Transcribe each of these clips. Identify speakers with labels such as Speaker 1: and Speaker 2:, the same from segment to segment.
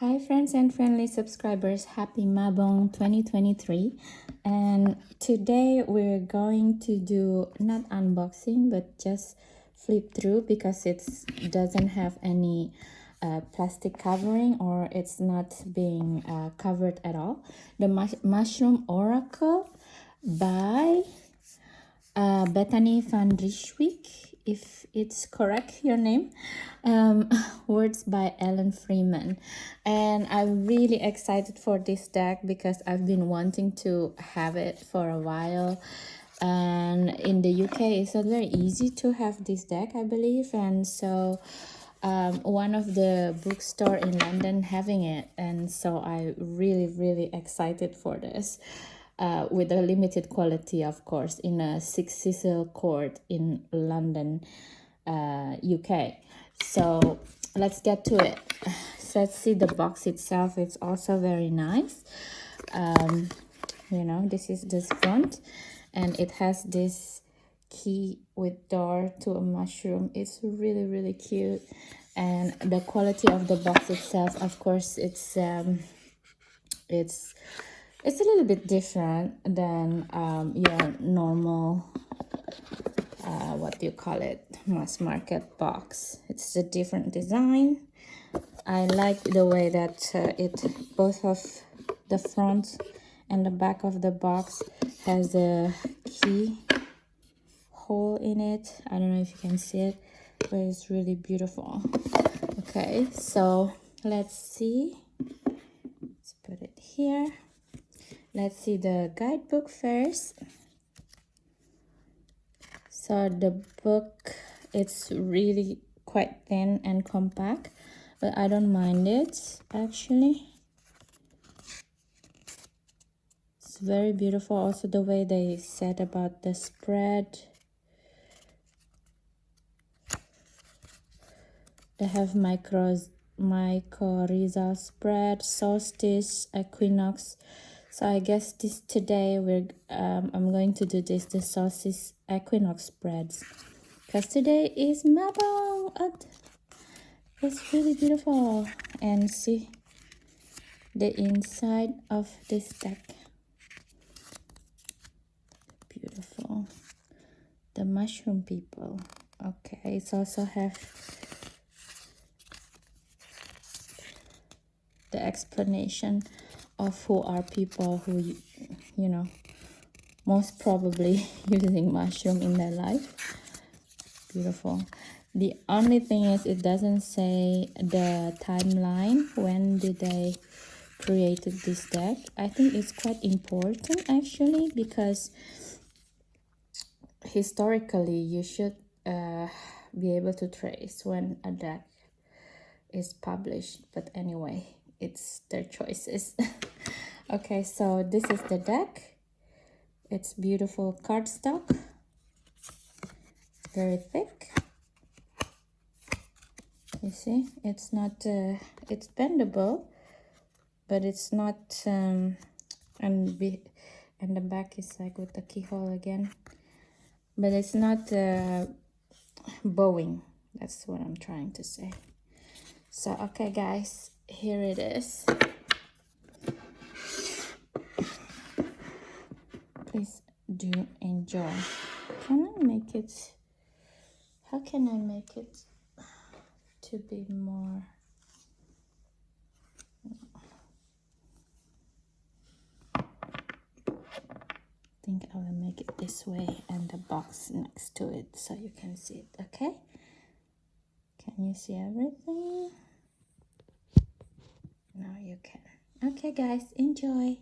Speaker 1: Hi friends and friendly subscribers, happy Mabon 2023, and today we're going to do not unboxing but just flip through because it doesn't have any plastic covering, or it's not being covered at all. The Mushroom Oracle by Bethany van Rieschwijk, if it's correct, your name. Words by Ellen Freeman. And I'm really excited for this deck because I've been wanting to have it for a while. And in the UK, it's not very easy to have this deck, I believe. And so one of the bookstore in London having it. And so I really excited for this. With a limited quality, of course, in a 6 Cecil Court in London, UK. So let's get to it. So let's see the box itself. It's also very nice. You know, this is this front, and it has this key with door to a mushroom. It's really cute, and the quality of the box itself, of course, it's a little bit different than your normal what do you call it, mass market box. It's a different design. I like the way that both of the front and the back of the box has a key hole in it. I don't know if you can see it, but it's really beautiful. Okay, so let's see. Let's put it here. Let's see the guidebook first. So the book, it's really quite thin and compact, but I don't mind it actually. It's very beautiful. Also the way they said about the spread. They have mycorrhizal spread, solstice, equinox. So I guess this today I'm going to do the solstice equinox spreads, because today is Mabon. It's really beautiful. And see the inside of this deck. Beautiful. The mushroom people. Okay, it's also have the explanation of who are people who, you know, most probably using mushroom in their life. Beautiful. The only thing is it doesn't say the timeline. When did they created this deck? I think it's quite important actually, because historically you should be able to trace when a deck is published, but anyway, it's their choices. Okay, so this is the deck. It's beautiful cardstock, very thick. You see, it's not it's bendable, but it's not and the back is like with the keyhole again, but it's not bowing. That's what I'm trying to say. So okay guys, here it is. Please do enjoy. Can I make it, how can I make it to be more, I think I will make it this way and the box next to it so you can see it. Okay, can you see everything? Now you can. Okay guys, enjoy.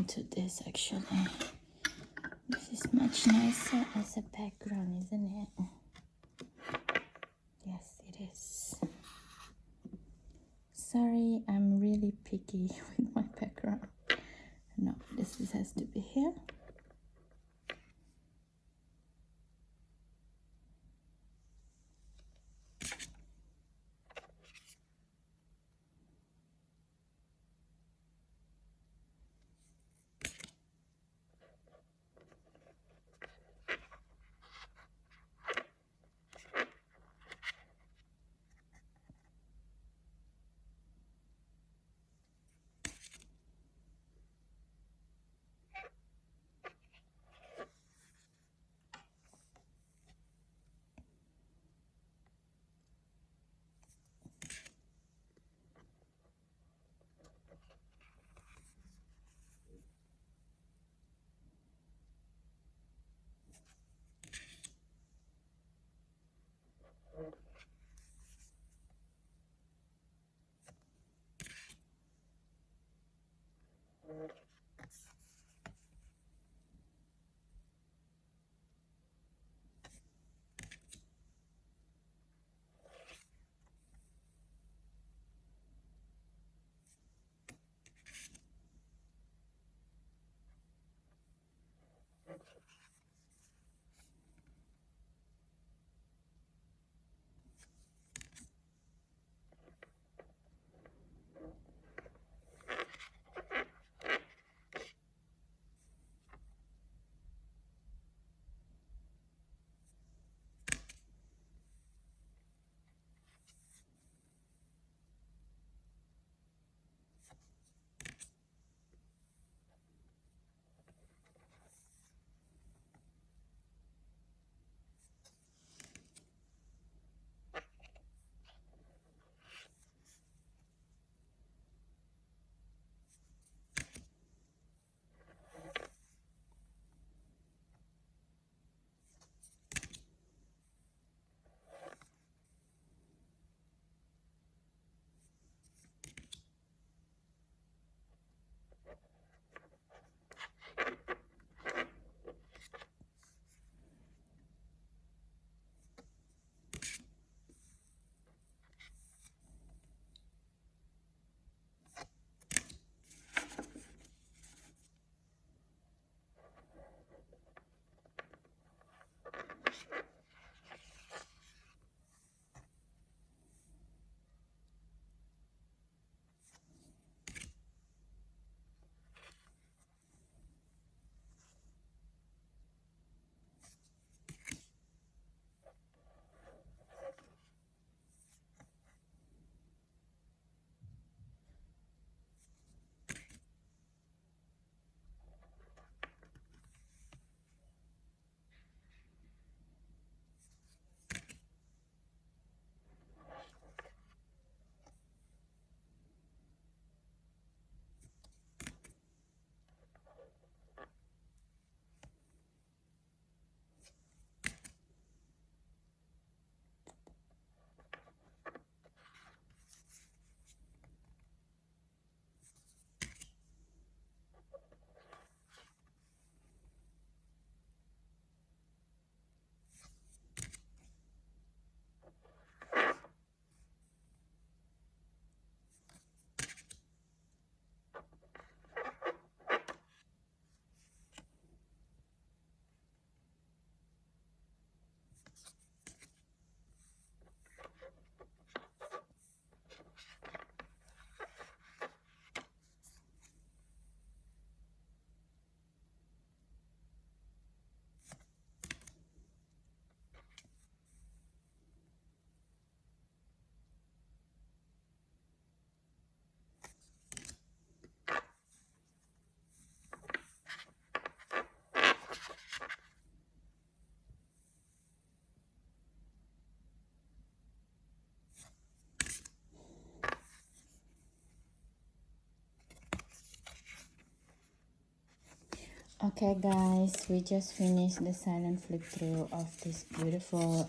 Speaker 1: into this actually. This is much nicer as a background, isn't it? Yes, it is. Sorry, I'm really picky with my background. No, this has to be here. Okay guys, we just finished the silent flip through of this beautiful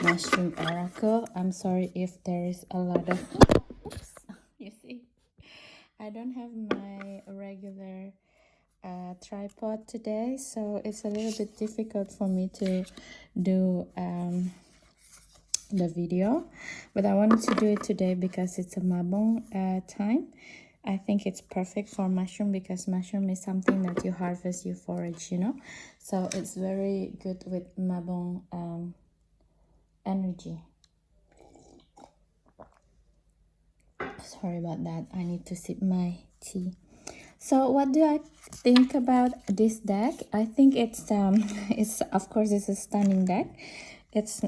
Speaker 1: mushroom oracle. I'm sorry if there is a lot of oops, you see, I don't have my regular tripod today, so it's a little bit difficult for me to do the video, but I wanted to do it today because it's a Mabon time. I think it's perfect for mushroom because mushroom is something that you harvest, you forage, you know, so it's very good with Mabon energy. Sorry about that, I need to sip my tea. So what do I think about this deck? I think it's it's, of course, it's a stunning deck. It's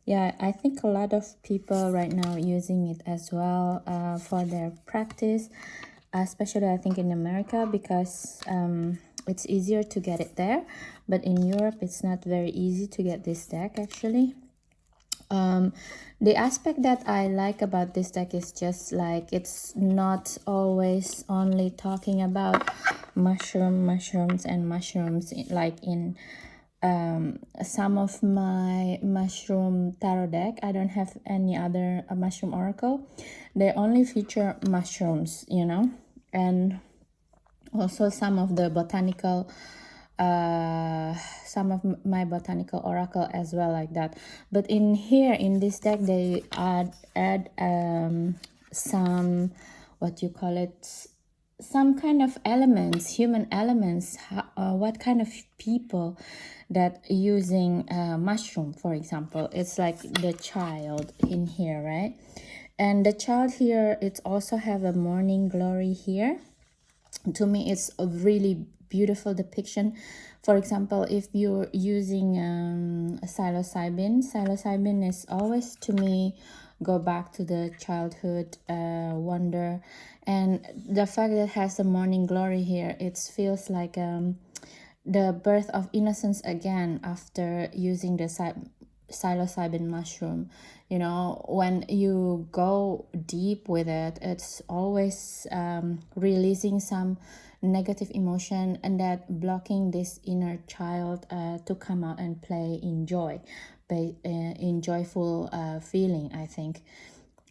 Speaker 1: yeah, I think a lot of people right now using it as well for their practice, especially I think in America, because it's easier to get it there, but in Europe it's not very easy to get this deck actually. The aspect that I like about this deck is just like it's not always only talking about mushrooms and mushrooms, like in some of my mushroom tarot deck. I don't have any other mushroom oracle. They only feature mushrooms, you know, and also some of the botanical some of my botanical oracle as well, like that. But in here in this deck they add some, what you call it, some kind of elements, human elements, what kind of people that using mushroom, for example. It's like the child in here, right? And the child here, it's also have a morning glory here. To me it's a really beautiful depiction. For example, if you're using psilocybin is always, to me, go back to the childhood wonder, and the fact that it has the morning glory here, it feels like the birth of innocence again after using the psilocybin mushroom. You know, when you go deep with it, it's always releasing some negative emotion, and that blocking this inner child to come out and play in joy, in joyful feeling, I think.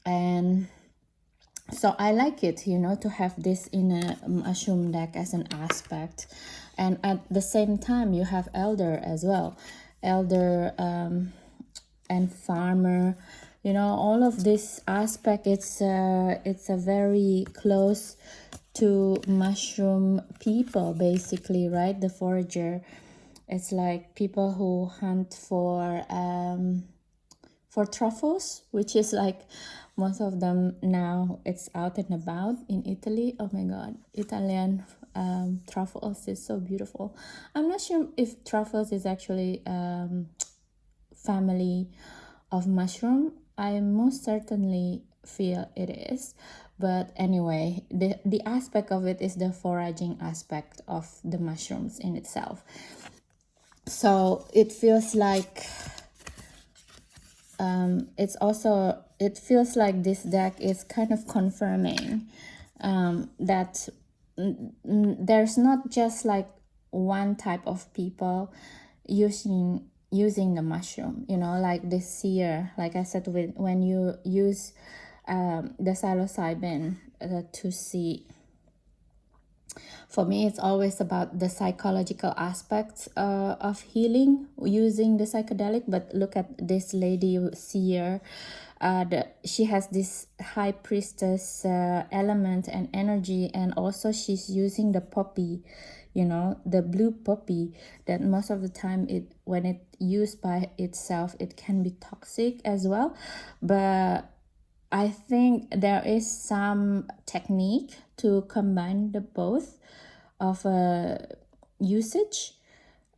Speaker 1: And so I like it, you know, to have this in a mushroom deck as an aspect. And at the same time you have elder as well, elder and farmer, you know, all of this aspect. It's a very close to mushroom people basically, right? The forager, it's like people who hunt for truffles, which is like most of them now, it's out and about in Italy. Oh my god, Italian truffles is so beautiful. I'm not sure if truffles is actually family of mushroom. I most certainly feel it is, but anyway, the aspect of it is the foraging aspect of the mushrooms in itself. So it feels like it feels like this deck is kind of confirming that there's not just like one type of people using the mushroom, you know, like the seer, like I said, when you use the psilocybin to see. For me, it's always about the psychological aspects of healing using the psychedelic. But look at this lady seer. She has this high priestess element and energy, and also she's using the poppy, you know, the blue poppy, that most of the time when it used by itself, it can be toxic as well. But I think there is some technique to combine the both of usage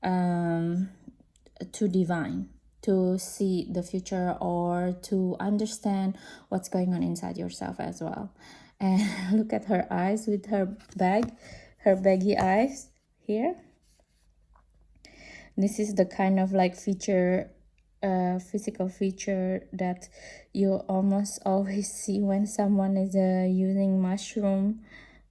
Speaker 1: to divine, to see the future or to understand what's going on inside yourself as well. And look at her eyes with her baggy eyes here. This is the kind of like feature, physical feature that you almost always see when someone is using mushroom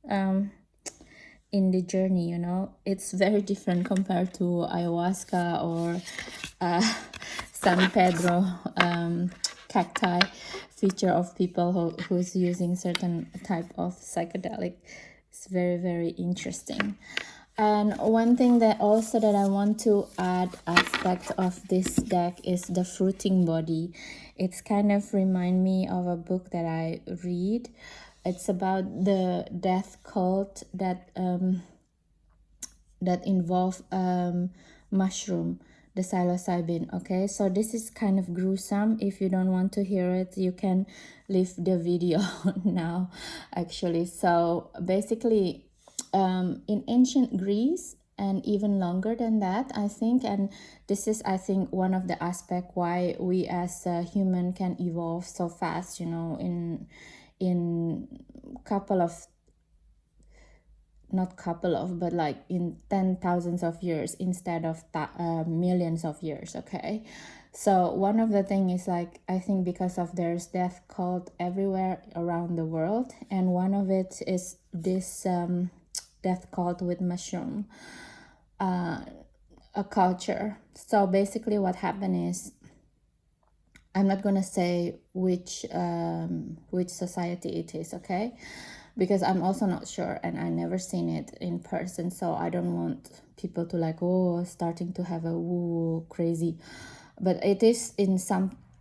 Speaker 1: in the journey, you know. It's very different compared to ayahuasca or San Pedro cacti feature of people who's using certain type of psychedelic. it's very, very interesting. And one thing that also that I want to add aspect of this deck is the fruiting body. It's kind of remind me of a book that I read. It's about the death cult that involve mushroom, the psilocybin. Okay, so this is kind of gruesome. If you don't want to hear it, you can leave the video now, actually. So basically, in ancient Greece, and even longer than that, I think, and this is, I think, one of the aspect why we as a human can evolve so fast, you know, in couple of, not couple of, but like in 10,000s of years instead of millions of years. Okay, so one of the thing is, like, I think because of there's death cult everywhere around the world, and one of it is this death cult with mushroom, a culture. So basically what happened is, I'm not gonna say which society it is, okay, because I'm also not sure, and I never seen it in person, so I don't want people to like, oh, starting to have a woo crazy, but it is in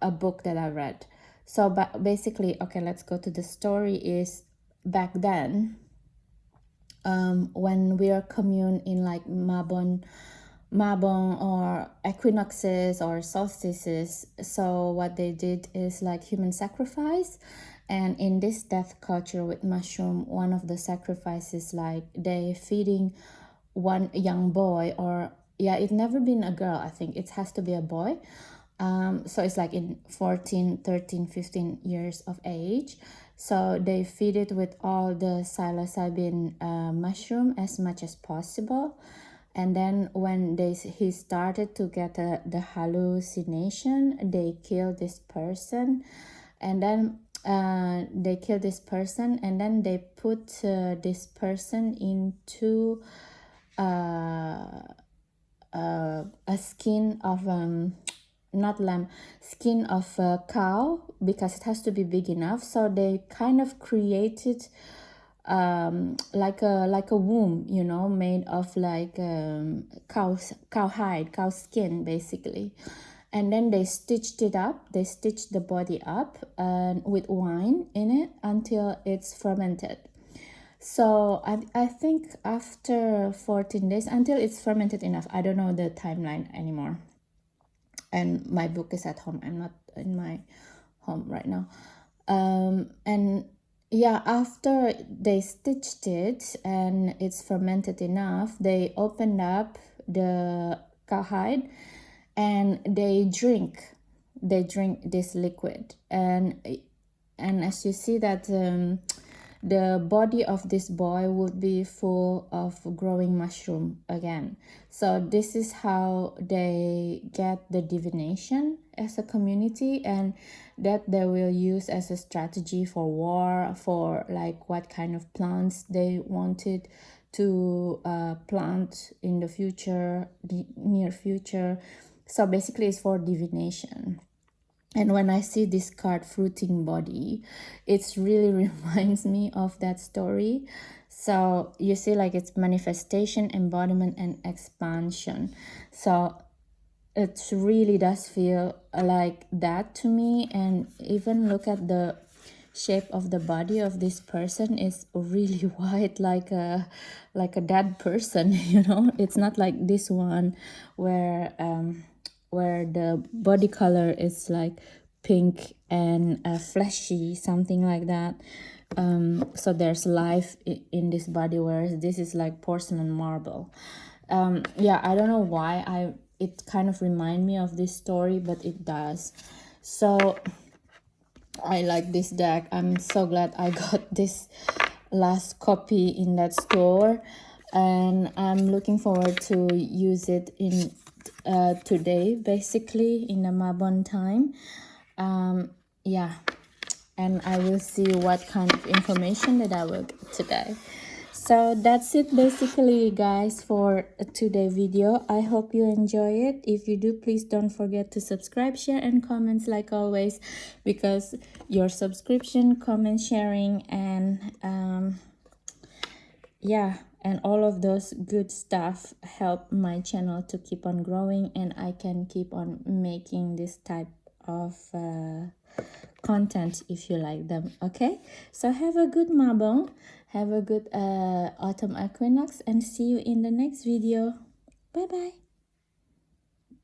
Speaker 1: a book that I read. So but basically, okay, let's go to the story. Is back then, when we are commune in like Mabon or equinoxes or solstices, so what they did is like human sacrifice. And in this death culture with mushroom, one of the sacrifices, like they feeding one young boy, or yeah, it never been a girl, I think it has to be a boy. So it's like in 14, 13, 15 years of age. So they feed it with all the psilocybin mushroom as much as possible. And then when he started to get the hallucination, they kill this person. And then they kill this person, and then they put this person into a skin of not lamb, skin of a cow, because it has to be big enough. So they kind of created like a womb, you know, made of like cow hide, cow skin, basically. And then they stitched it up. They stitched the body up with wine in it until it's fermented. So I think after 14 days, until it's fermented enough. I don't know the timeline anymore. And my book is at home. I'm not in my home right now. And yeah, after they stitched it and it's fermented enough, they opened up the cowhide and they drink this liquid. And as you see that the body of this boy would be full of growing mushroom again. So this is how they get the divination as a community, and that they will use as a strategy for war, for like what kind of plants they wanted to plant in the future, the near future. So basically it's for divination. And when I see this card, fruiting body, it's really reminds me of that story. So you see, like, it's manifestation, embodiment, and expansion. So it really does feel like that to me. And even look at the shape of the body of this person is really white, like a dead person. You know, it's not like this one where the body color is like pink and fleshy, something like that. So there's life in this body, whereas this is like porcelain marble. Yeah, I don't know why it kind of remind me of this story, but it does. So I like this deck. I'm so glad I got this last copy in that store, and I'm looking forward to use it in today, basically in the Mabon time. Yeah, and I will see what kind of information that I will get today. So that's it basically, guys, for today video. I hope you enjoy it. If you do, please don't forget to subscribe, share, and comments like always, because your subscription, comment, sharing, and yeah, and all of those good stuff help my channel to keep on growing, and I can keep on making this type of content if you like them. Okay, so have a good Mabon, have a good autumn equinox, and see you in the next video. Bye bye.